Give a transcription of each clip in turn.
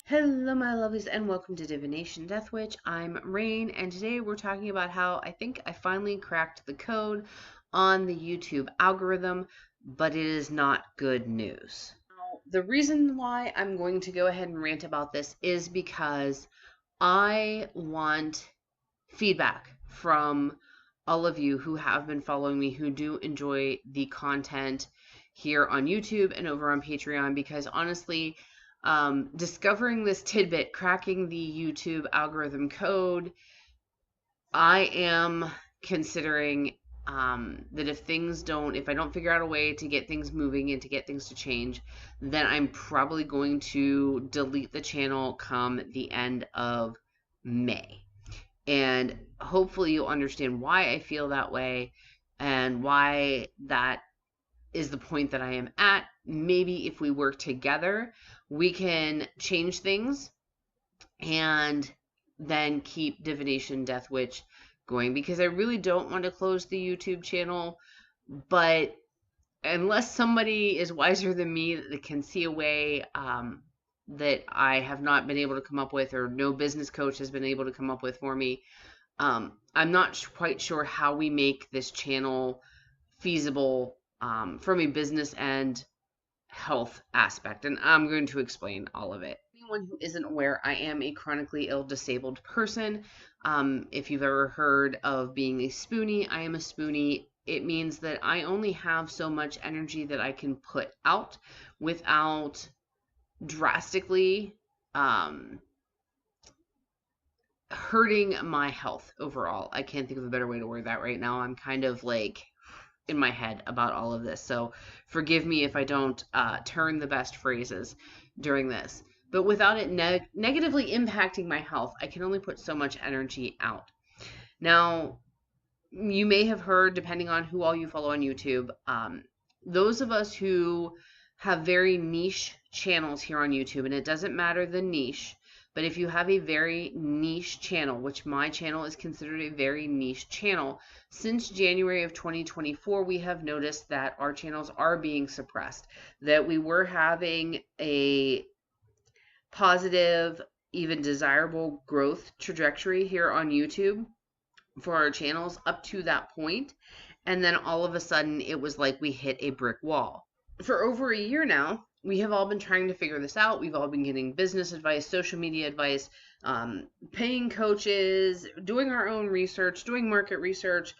Hello, my lovelies, and welcome to Divination Death Witch. I'm Rain, and today we're talking about how I think I finally cracked the code on the YouTube algorithm, but it is not good news. Now, the reason why I'm going to go ahead and rant about this is because I want feedback from all of you who have been following me, who do enjoy the content here on YouTube and over on Patreon, because honestly, discovering this tidbit, cracking the YouTube algorithm code, I am considering that if I don't figure out a way to get things moving and to get things to change, then I'm probably going to delete the channel come the end of May. And hopefully you'll understand why I feel that way and why that is the point that I am at. Maybe if we work together, we can change things and then keep Divination Death Witch going, because I really don't want to close the YouTube channel. But unless somebody is wiser than me that can see a way that I have not been able to come up with, or no business coach has been able to come up with for me, I'm not quite sure how we make this channel feasible from a business and health aspect. And I'm going to explain all of it. Anyone who isn't aware, I am a chronically ill disabled person. If you've ever heard of being a spoonie, I am a spoonie. It means that I only have so much energy that I can put out without drastically hurting my health overall. I can't think of a better way to word that right now. I'm kind of like in my head about all of this, so forgive me if I don't turn the best phrases during this. But without it negatively impacting my health, I can only put so much energy out. Now, you may have heard, depending on who all you follow on YouTube, those of us who have very niche channels here on YouTube, and it doesn't matter the niche, but if you have a very niche channel, which my channel is considered a very niche channel, since January of 2024, we have noticed that our channels are being suppressed, that we were having a positive, even desirable growth trajectory here on YouTube for our channels up to that point, and then all of a sudden it was like we hit a brick wall. For over a year now, we have all been trying to figure this out. We've all been getting business advice, social media advice, paying coaches, doing our own research, doing market research.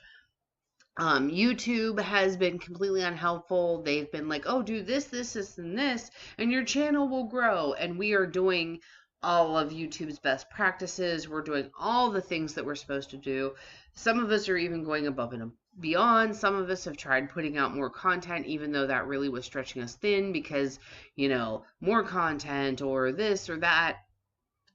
YouTube has been completely unhelpful. They've been like, oh, do this, and this, and your channel will grow. And we are doing all of YouTube's best practices. We're doing all the things that we're supposed to do. Some of us are even going above and beyond. Some of us have tried putting out more content, even though that really was stretching us thin, because, more content or this or that.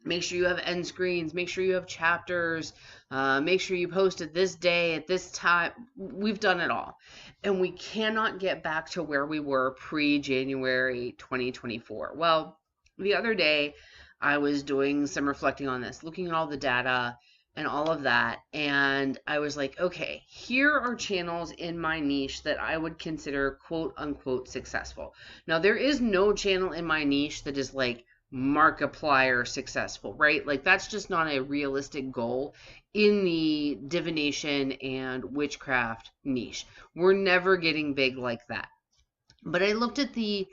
Make sure you have end screens. Make sure you have chapters. Make sure you post at this day, at this time. We've done it all. And we cannot get back to where we were pre-January 2024. Well, the other day, I was doing some reflecting on this, looking at all the data and all of that. And I was like, okay, here are channels in my niche that I would consider quote unquote successful. Now, there is no channel in my niche that is like Markiplier successful, right? Like, that's just not a realistic goal in the divination and witchcraft niche. We're never getting big like that. But I looked at the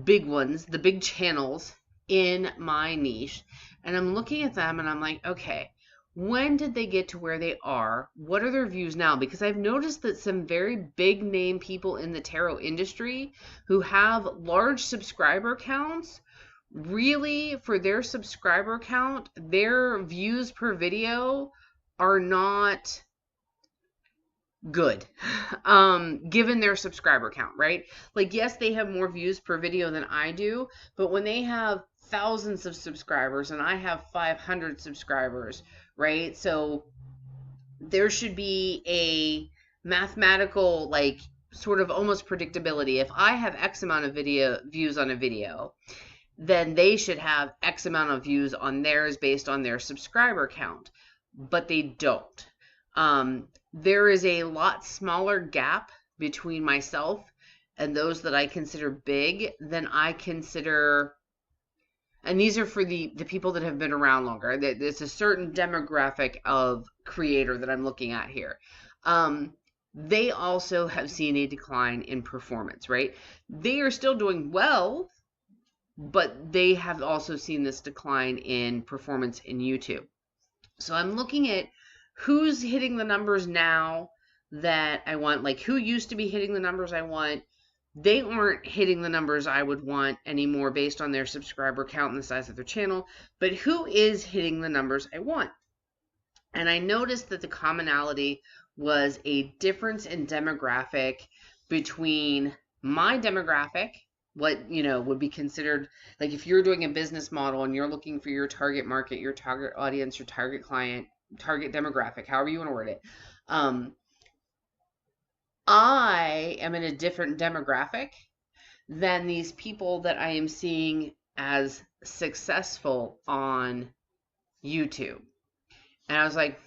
big ones, the big channels in my niche, and I'm looking at them and I'm like, okay, when did they get to where they are? What are their views now? Because I've noticed that some very big name people in the tarot industry who have large subscriber counts, really, for their subscriber count, their views per video are not good, given their subscriber count, right? Like, yes, they have more views per video than I do, but when they have thousands of subscribers and I have 500 subscribers, right? So there should be a mathematical, like, sort of almost predictability. If I have X amount of views on a video, then they should have X amount of views on theirs based on their subscriber count, but they don't. There is a lot smaller gap between myself and those that I consider big than I consider And these are for the people that have been around longer. It's a certain demographic of creator that I'm looking at here. They also have seen a decline in performance, right? They are still doing well, but they have also seen this decline in performance in YouTube. So I'm looking at who's hitting the numbers now that I want, like who used to be hitting the numbers I want. They aren't hitting the numbers I would want anymore based on their subscriber count and the size of their channel, but who is hitting the numbers I want? And I noticed that the commonality was a difference in demographic between my demographic, what, would be considered, like if you're doing a business model and you're looking for your target market, your target audience, your target client, target demographic, however you want to word it. I am in a different demographic than these people that I am seeing as successful on YouTube. And I was like,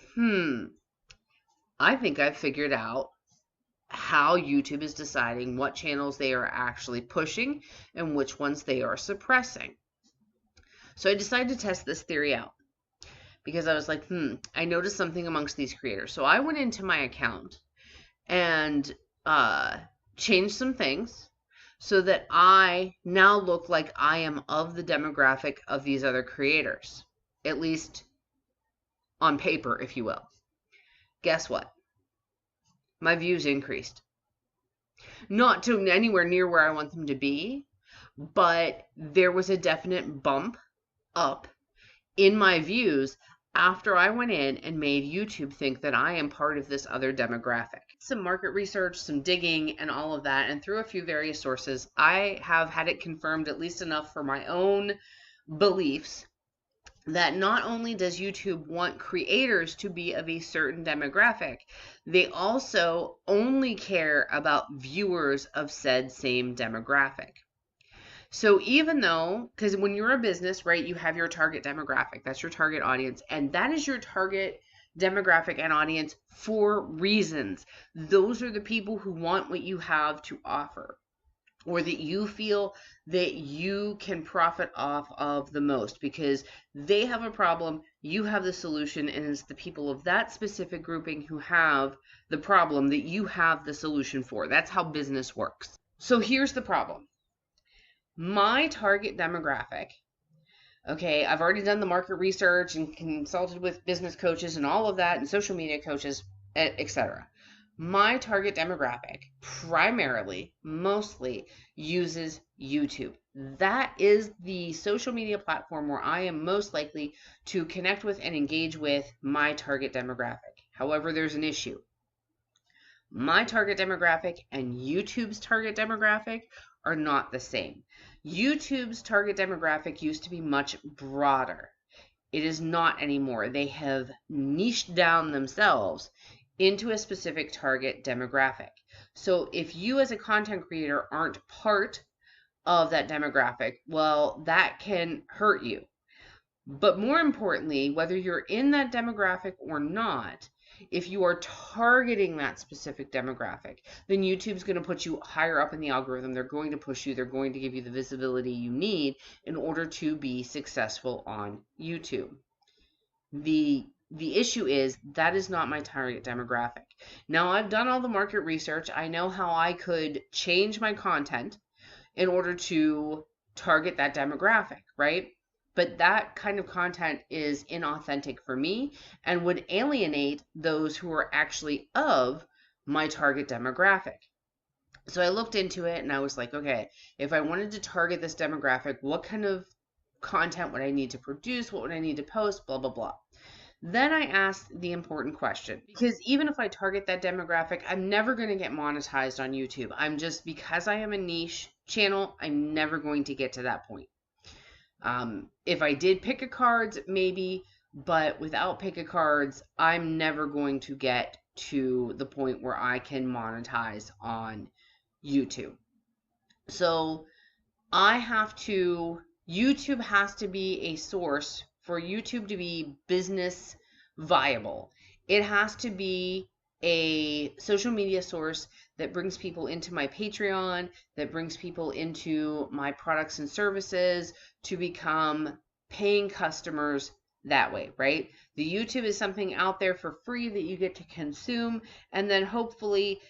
I think I've figured out how YouTube is deciding what channels they are actually pushing and which ones they are suppressing. So I decided to test this theory out because I was like, I noticed something amongst these creators. So I went into my account and changed some things so that I now look like I am of the demographic of these other creators, at least on paper, if you will. Guess what? My views increased. Not to anywhere near where I want them to be, but there was a definite bump up in my views after I went in and made YouTube think that I am part of this other demographic. Some market research, some digging, and all of that, and through a few various sources, I have had it confirmed at least enough for my own beliefs that not only does YouTube want creators to be of a certain demographic, they also only care about viewers of said same demographic. So even though, because when you're a business, right, you have your target demographic, that's your target audience, and that is your target demographic and audience for reasons. Those are the people who want what you have to offer, or that you feel that you can profit off of the most because they have a problem, you have the solution, and it's the people of that specific grouping who have the problem that you have the solution for. That's how business works. So here's the problem. My target demographic, okay, I've already done the market research and consulted with business coaches and all of that and social media coaches, etc. My target demographic primarily, mostly uses YouTube. That is the social media platform where I am most likely to connect with and engage with my target demographic. However, there's an issue. My target demographic and YouTube's target demographic are not the same. YouTube's target demographic used to be much broader. It is not anymore. They have niched down themselves into a specific target demographic. So if you as a content creator aren't part of that demographic, well, that can hurt you. But more importantly, whether you're in that demographic or not, if you are targeting that specific demographic, then YouTube's going to put you higher up in the algorithm. They're going to push you. They're going to give you the visibility you need in order to be successful on YouTube. The issue is that is not my target demographic. Now, I've done all the market research. I know how I could change my content in order to target that demographic, right? But that kind of content is inauthentic for me and would alienate those who are actually of my target demographic. So I looked into it and I was like, okay, if I wanted to target this demographic, what kind of content would I need to produce? What would I need to post? Blah, blah, blah. Then I asked the important question, because even if I target that demographic, I'm never going to get monetized on YouTube. Because I am a niche channel, I'm never going to get to that point. If I did pick a cards, maybe, but without pick a cards, I'm never going to get to the point where I can monetize on YouTube. So YouTube has to be a source for YouTube to be business viable. It has to be a social media source that brings people into my Patreon, that brings people into my products and services to become paying customers that way, right? The YouTube is something out there for free that you get to consume, and then hopefully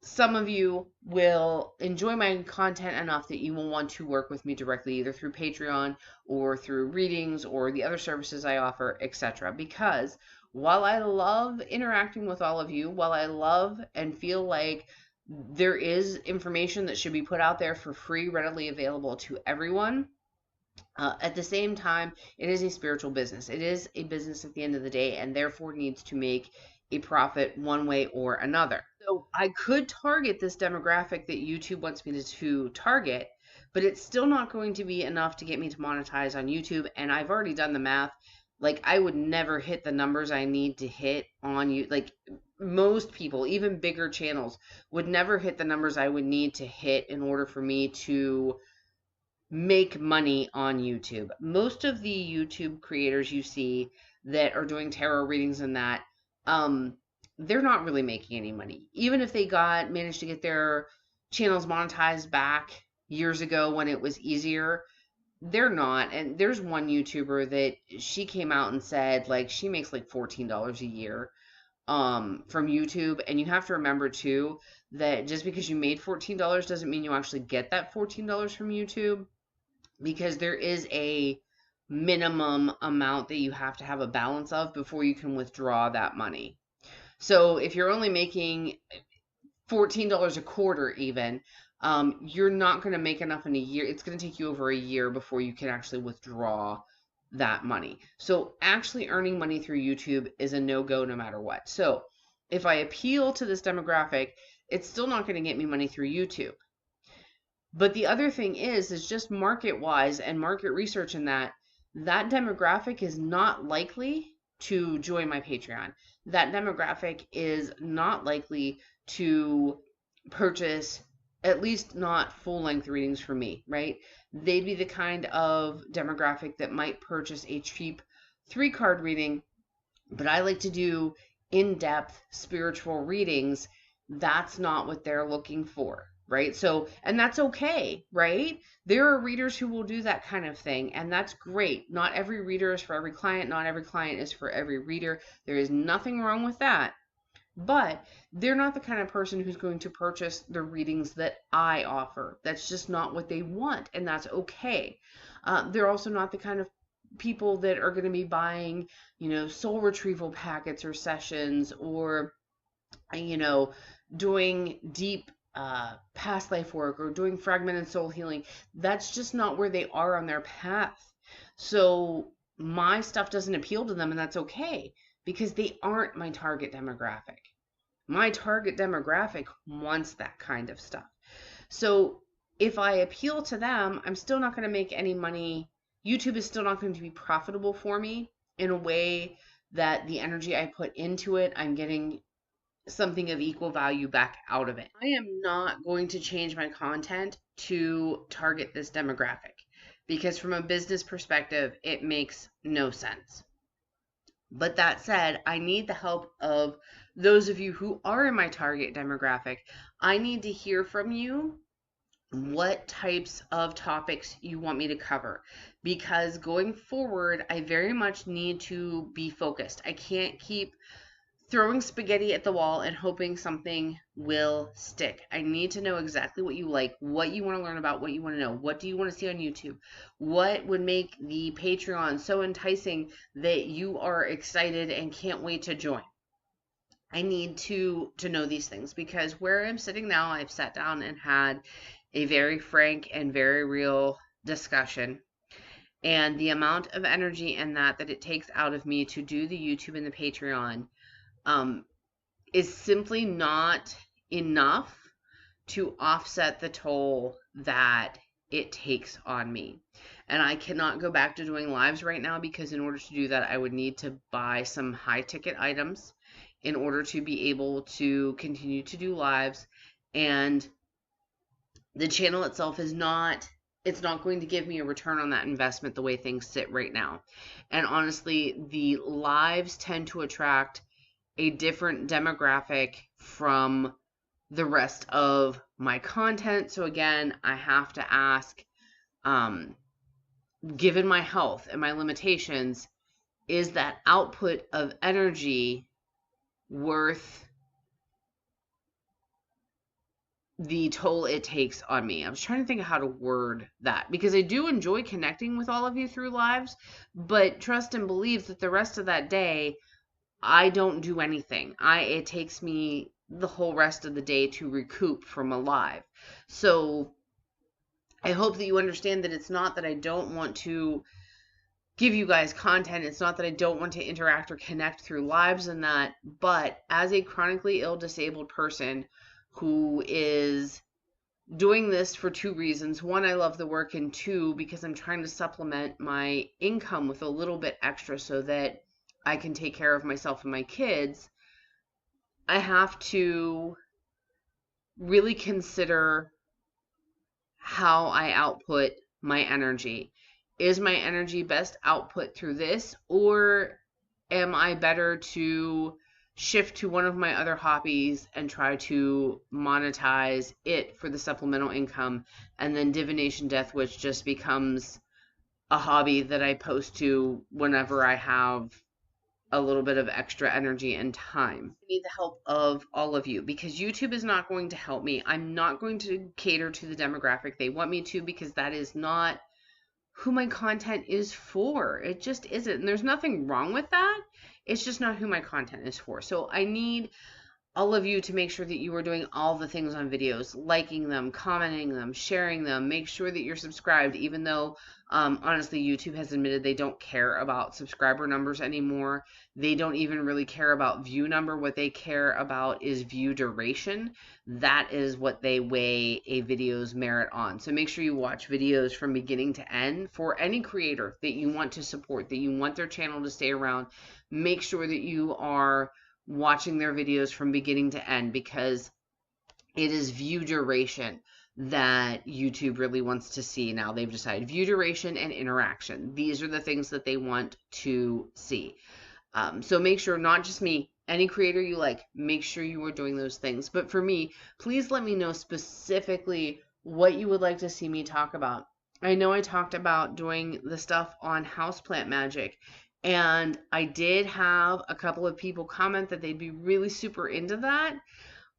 some of you will enjoy my content enough that you will want to work with me directly, either through Patreon or through readings or the other services I offer, etc. Because while I love interacting with all of you, while I love and feel like there is information that should be put out there for free, readily available to everyone, at the same time, it is a spiritual business. It is a business at the end of the day, and therefore needs to make a profit one way or another. So I could target this demographic that YouTube wants me to target, but it's still not going to be enough to get me to monetize on YouTube. And I've already done the math. Like, I would never hit the numbers I need to hit on you. Like, most people, even bigger channels, would never hit the numbers I would need to hit in order for me to make money on YouTube. Most of the YouTube creators you see that are doing tarot readings and that, they're not really making any money. Even if they managed to get their channels monetized back years ago when it was easier, they're not. And there's one YouTuber that she came out and said, like, she makes like $14 a year from YouTube. And you have to remember too that just because you made $14 doesn't mean you actually get that $14 from YouTube, because there is a minimum amount that you have to have a balance of before you can withdraw that money. So if you're only making $14 a quarter even, you're not going to make enough in a year. It's going to take you over a year before you can actually withdraw that money. So actually earning money through YouTube is a no-go no matter what. So if I appeal to this demographic, it's still not going to get me money through YouTube. But the other thing is just market-wise and market research in that demographic is not likely to join my Patreon. That demographic is not likely to purchase, at least not full-length readings from me, right? They'd be the kind of demographic that might purchase a cheap 3-card reading, but I like to do in-depth spiritual readings. That's not what they're looking for, right? So, and that's okay, right? There are readers who will do that kind of thing, and that's great. Not every reader is for every client. Not every client is for every reader. There is nothing wrong with that. But they're not the kind of person who's going to purchase the readings that I offer. That's just not what they want, and that's okay. They're also not the kind of people that are going to be buying, soul retrieval packets or sessions, or, doing deep past life work or doing fragmented soul healing. That's just not where they are on their path. So my stuff doesn't appeal to them, and that's okay, because they aren't my target demographic. My target demographic wants that kind of stuff. So if I appeal to them, I'm still not going to make any money. YouTube is still not going to be profitable for me in a way that the energy I put into it, I'm getting something of equal value back out of it. I am not going to change my content to target this demographic, because from a business perspective, it makes no sense. But that said, I need the help of those of you who are in my target demographic. I need to hear from you what types of topics you want me to cover, because going forward, I very much need to be focused. I can't keep throwing spaghetti at the wall and hoping something will stick. I need to know exactly what you like, what you want to learn about, what you want to know. What do you want to see on YouTube? What would make the Patreon so enticing that you are excited and can't wait to join? I need to know these things, because where I'm sitting now, I've sat down and had a very frank and very real discussion. And the amount of energy and that it takes out of me to do the YouTube and the Patreon is simply not enough to offset the toll that it takes on me. And I cannot go back to doing lives right now, because in order to do that, I would need to buy some high ticket items in order to be able to continue to do lives. And the channel itself it's not going to give me a return on that investment the way things sit right now. And honestly, the lives tend to attract a different demographic from the rest of my content. So again, I have to ask, given my health and my limitations, is that output of energy worth the toll it takes on me? I was trying to think of how to word that, because I do enjoy connecting with all of you through lives, but trust and believe that the rest of that day, I don't do anything. It takes me the whole rest of the day to recoup from a live. So I hope that you understand that it's not that I don't want to give you guys content. It's not that I don't want to interact or connect through lives and that, but as a chronically ill disabled person who is doing this for two reasons. One, I love the work, and two, because I'm trying to supplement my income with a little bit extra so that I can take care of myself and my kids. I have to really consider how I output my energy. Is my energy best output through this, or am I better to shift to one of my other hobbies and try to monetize it for the supplemental income, and then Divination Death Witch just becomes a hobby that I post to whenever I have a little bit of extra energy and time. I need the help of all of you, because YouTube is not going to help me. I'm not going to cater to the demographic they want me to, because that is not who my content is for. It just isn't. And there's nothing wrong with that. It's just not who my content is for. So I need all of you to make sure that you are doing all the things on videos, liking them, commenting them, sharing them. Make sure that you're subscribed, even though honestly, YouTube has admitted they don't care about subscriber numbers anymore. They don't even really care about view number. What they care about is view duration. That is what they weigh a video's merit on. So make sure you watch videos from beginning to end. For any creator that you want to support, that you want their channel to stay around, make sure that you are watching their videos from beginning to end, because it is view duration that YouTube really wants to see. Now they've decided view duration and interaction. These are the things that they want to see. So make sure, not just me, any creator you like, make sure you are doing those things. But for me, please let me know specifically what you would like to see me talk about. I know I talked about doing the stuff on houseplant magic, and I did have a couple of people comment that they'd be really super into that,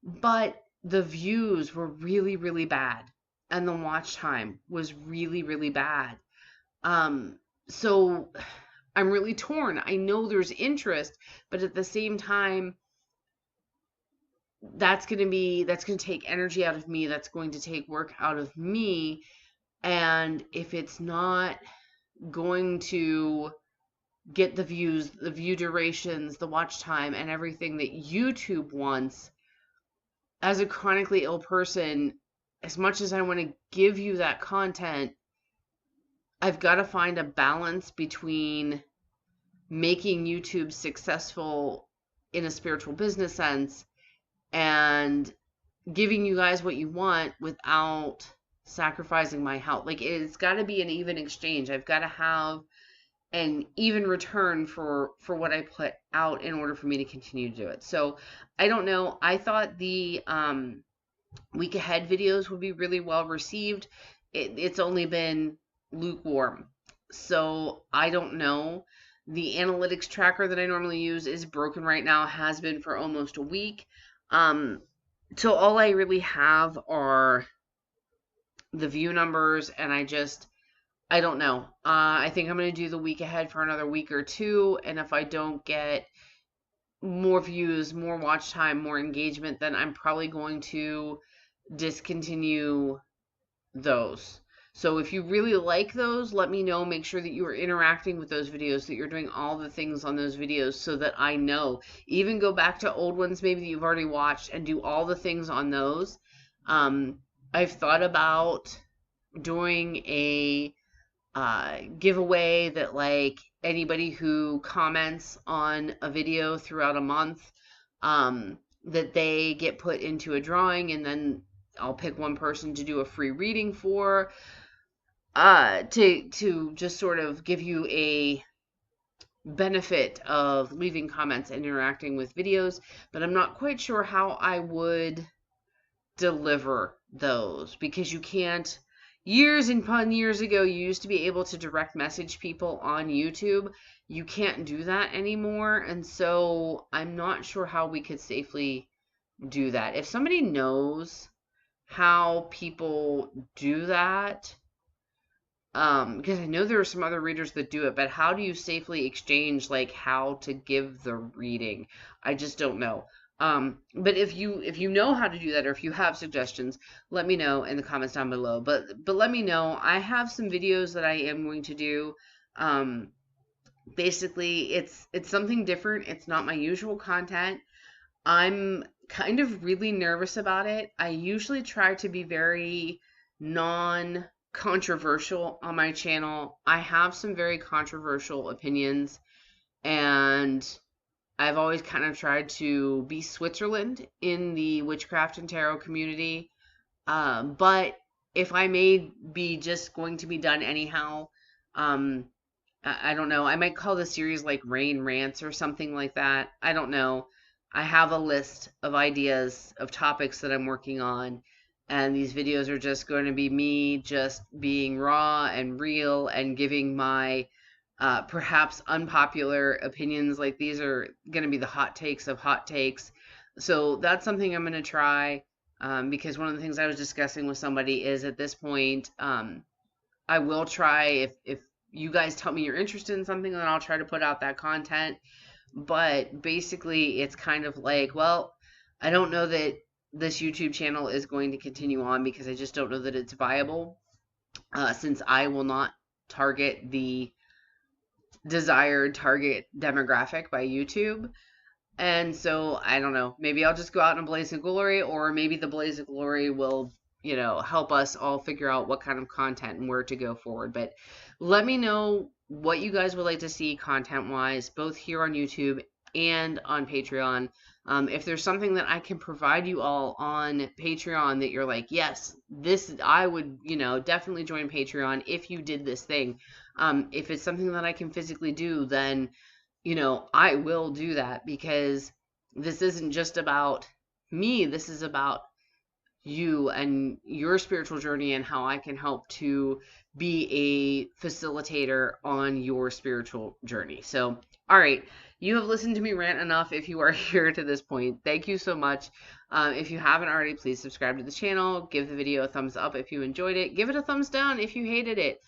but the views were really, really bad, and the watch time was really, really bad. So I'm really torn. I know there's interest, but at the same time, that's going to take energy out of me. That's going to take work out of me. And if it's not going to get the views, the view durations, the watch time, and everything that YouTube wants, as a chronically ill person, as much as I want to give you that content, I've got to find a balance between making YouTube successful in a spiritual business sense and giving you guys what you want without sacrificing my health. Like, it's got to be an even exchange. I've got to have an even return for what I put out in order for me to continue to do it. So I don't know. I thought the week ahead videos would be really well received. It's only been lukewarm. So I don't know. The analytics tracker that I normally use is broken right now, has been for almost a week. So all I really have are the view numbers, and I don't know. I think I'm going to do the week ahead for another week or two, and if I don't get more views, more watch time, more engagement, then I'm probably going to discontinue those. So if you really like those, let me know. Make sure that you are interacting with those videos, that you're doing all the things on those videos so that I know. Even go back to old ones maybe that you've already watched and do all the things on those. I've thought about doing a giveaway that, like, anybody who comments on a video throughout a month, that they get put into a drawing, and then I'll pick one person to do a free reading for, to just sort of give you a benefit of leaving comments and interacting with videos, but I'm not quite sure how I would deliver those, because you can't. Years and years ago, you used to be able to direct message people on YouTube. You can't do that anymore, and so I'm not sure how we could safely do that. If somebody knows how people do that, because I know there are some other readers that do it, but how do you safely exchange like how to give the reading? I just don't know. But if you know how to do that, or if you have suggestions, let me know in the comments down below. But let me know. I have some videos that I am going to do. Um, Basically, it's something different. It's not my usual content. I'm kind of really nervous about it. I usually try to be very non-controversial on my channel. I have some very controversial opinions, and I've always kind of tried to be Switzerland in the witchcraft and tarot community. But if I may be just going to be done anyhow, um, I don't know. I might call the series like Rain Rants or something like that. I don't know. I have a list of ideas of topics that I'm working on, and these videos are just going to be me just being raw and real and giving my perhaps unpopular opinions. Like, these are going to be the hot takes of hot takes. So that's something I'm going to try, because one of the things I was discussing with somebody is, at this point, I will try, if you guys tell me you're interested in something, then I'll try to put out that content. But basically, it's kind of like, well, I don't know that this YouTube channel is going to continue on, because I just don't know that it's viable, since I will not target the desired target demographic by YouTube. And so I don't know. Maybe I'll just go out in a blaze of glory, or maybe the blaze of glory will, help us all figure out what kind of content and where to go forward. But let me know what you guys would like to see content-wise, both here on YouTube and on Patreon. If there's something that I can provide you all on Patreon that you're like, yes, this, I would, definitely join Patreon if you did this thing. If it's something that I can physically do, then, I will do that, because this isn't just about me. This is about you and your spiritual journey, and how I can help to be a facilitator on your spiritual journey. So, all right, you have listened to me rant enough. If you are here to this point, thank you so much. If you haven't already, please subscribe to the channel. Give the video a thumbs up if you enjoyed it. Give it a thumbs down if you hated it.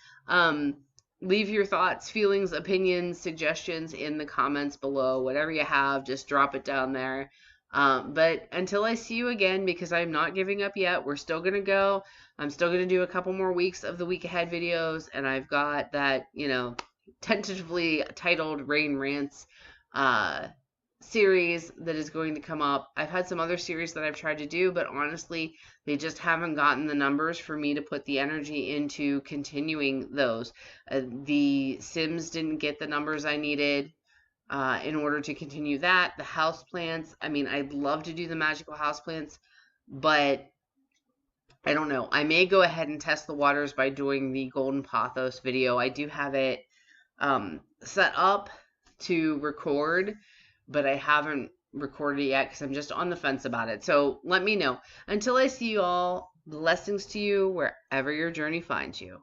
Leave your thoughts, feelings, opinions, suggestions in the comments below. Whatever you have, just drop it down there. But until I see you again, because I'm not giving up yet, we're still going to go. I'm still going to do a couple more weeks of the week ahead videos, and I've got that, tentatively titled Rain Rants series that is going to come up. I've had some other series that I've tried to do, but honestly, they just haven't gotten the numbers for me to put the energy into continuing those. The Sims didn't get the numbers I needed in order to continue that. The house plants, I mean, I'd love to do the magical house plants, but I don't know. I may go ahead and test the waters by doing the Golden Pothos video. I do have it set up to record, but I haven't recorded it yet because I'm just on the fence about it. So let me know. Until I see you all, blessings to you wherever your journey finds you.